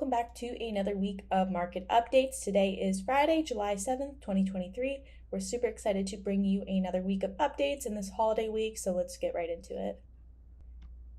welcome back to another week of market updates. Today is Friday, July 7th, 2023. We're super excited to bring you another week of updates in this holiday week, so let's get right into it.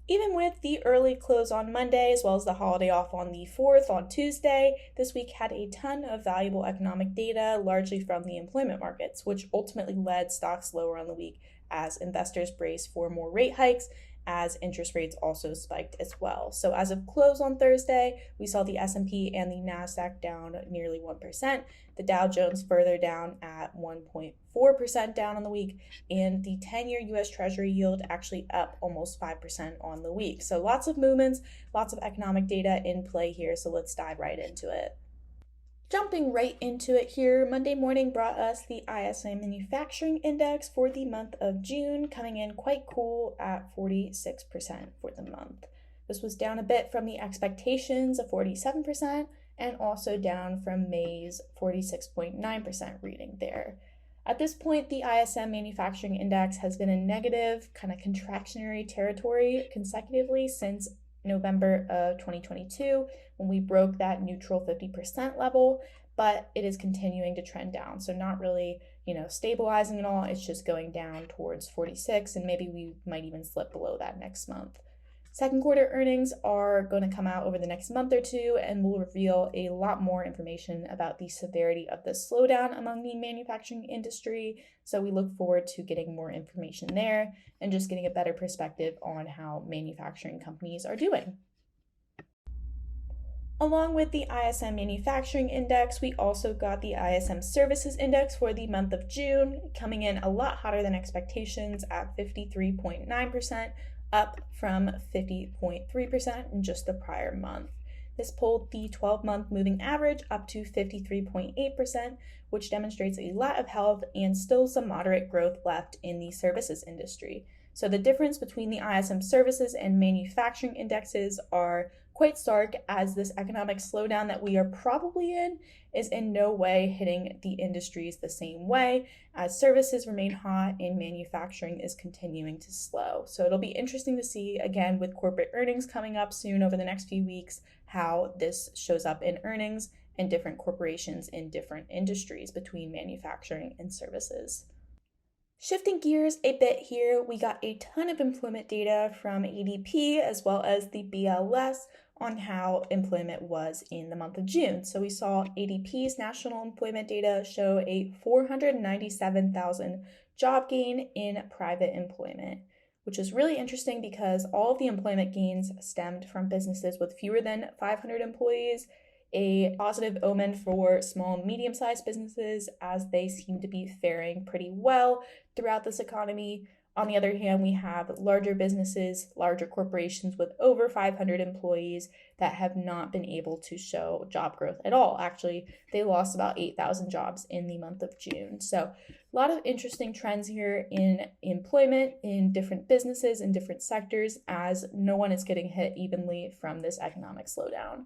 Even with the early close on Monday, as well as the holiday off on the 4th on Tuesday, this week had a ton of valuable economic data, largely from the employment markets, which ultimately led stocks lower on the week as investors brace for more rate hikes, as interest rates also spiked as well. So as of close on Thursday, we saw the S&P and the NASDAQ down nearly 1%, the Dow Jones further down at 1.4% down on the week, and the 10-year U.S. Treasury yield actually up almost 5% on the week. So lots of movements, lots of economic data in play here, so let's dive right into it. Jumping right into it here, Monday morning brought us the ISM Manufacturing Index for the month of June, coming in quite cool at 46% for the month. This was down a bit from the expectations of 47% and also down from May's 46.9% reading there. At this point, the ISM Manufacturing Index has been in negative, kind of contractionary territory consecutively since November of 2022 when we broke that neutral 50% level, but it is continuing to trend down. So not really, stabilizing at all. It's just going down towards 46, and maybe we might even slip below that next month. Second quarter earnings are going to come out over the next month or two and will reveal a lot more information about the severity of the slowdown among the manufacturing industry. So we look forward to getting more information there and just getting a better perspective on how manufacturing companies are doing. Along with the ISM Manufacturing Index, we also got the ISM Services Index for the month of June, coming in a lot hotter than expectations at 53.9%, up from 50.3% in just the prior month. This pulled the 12-month moving average up to 53.8%, which demonstrates a lot of health and still some moderate growth left in the services industry. So the difference between the ISM Services and manufacturing indexes are quite stark, as this economic slowdown that we are probably in is in no way hitting the industries the same way, as services remain hot and manufacturing is continuing to slow. So it'll be interesting to see, again, with corporate earnings coming up soon over the next few weeks, how this shows up in earnings and different corporations in different industries between manufacturing and services. Shifting gears a bit here, we got a ton of employment data from ADP as well as the BLS on how employment was in the month of June. So we saw ADP's national employment data show a 497,000 job gain in private employment, which is really interesting because all of the employment gains stemmed from businesses with fewer than 500 employees, a positive omen for small and medium-sized businesses as they seem to be faring pretty well throughout this economy. On the other hand, we have larger businesses, larger corporations with over 500 employees that have not been able to show job growth at all. Actually, they lost about 8,000 jobs in the month of June. So a lot of interesting trends here in employment in different businesses in different sectors, as no one is getting hit evenly from this economic slowdown.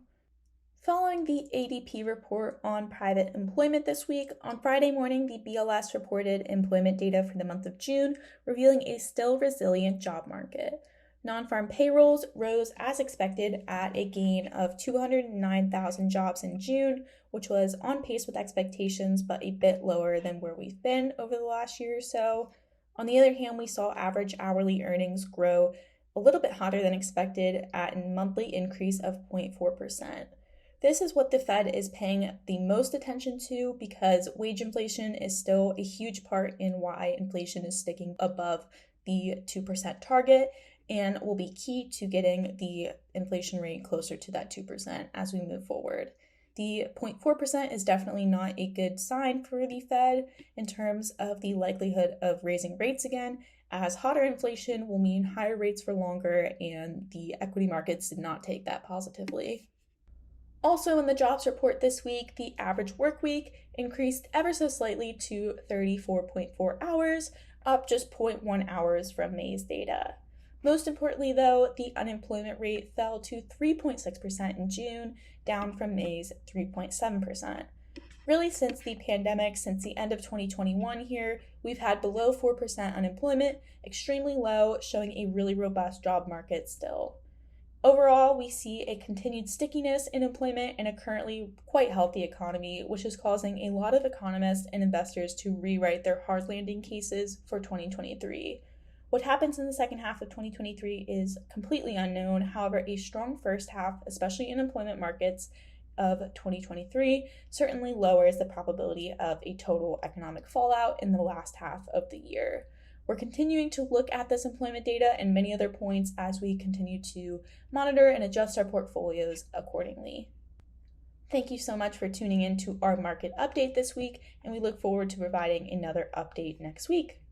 Following the ADP report on private employment this week, on Friday morning, the BLS reported employment data for the month of June, revealing a still resilient job market. Non-farm payrolls rose as expected at a gain of 209,000 jobs in June, which was on pace with expectations, but a bit lower than where we've been over the last year or so. On the other hand, we saw average hourly earnings grow a little bit hotter than expected at a monthly increase of 0.4%. This is what the Fed is paying the most attention to because wage inflation is still a huge part in why inflation is sticking above the 2% target and will be key to getting the inflation rate closer to that 2% as we move forward. The 0.4% is definitely not a good sign for the Fed in terms of the likelihood of raising rates again, as hotter inflation will mean higher rates for longer, and the equity markets did not take that positively. Also, in the jobs report this week, the average work week increased ever so slightly to 34.4 hours, up just 0.1 hours from May's data. Most importantly, though, the unemployment rate fell to 3.6% in June, down from May's 3.7%. Really, since the pandemic, since the end of 2021 here, we've had below 4% unemployment, extremely low, showing a really robust job market still. Overall, we see a continued stickiness in employment and a currently quite healthy economy, which is causing a lot of economists and investors to rewrite their hard landing cases for 2023. What happens in the second half of 2023 is completely unknown. However, a strong first half, especially in employment markets of 2023, certainly lowers the probability of a total economic fallout in the last half of the year. We're continuing to look at this employment data and many other points as we continue to monitor and adjust our portfolios accordingly. Thank you so much for tuning in to our market update this week, and we look forward to providing another update next week.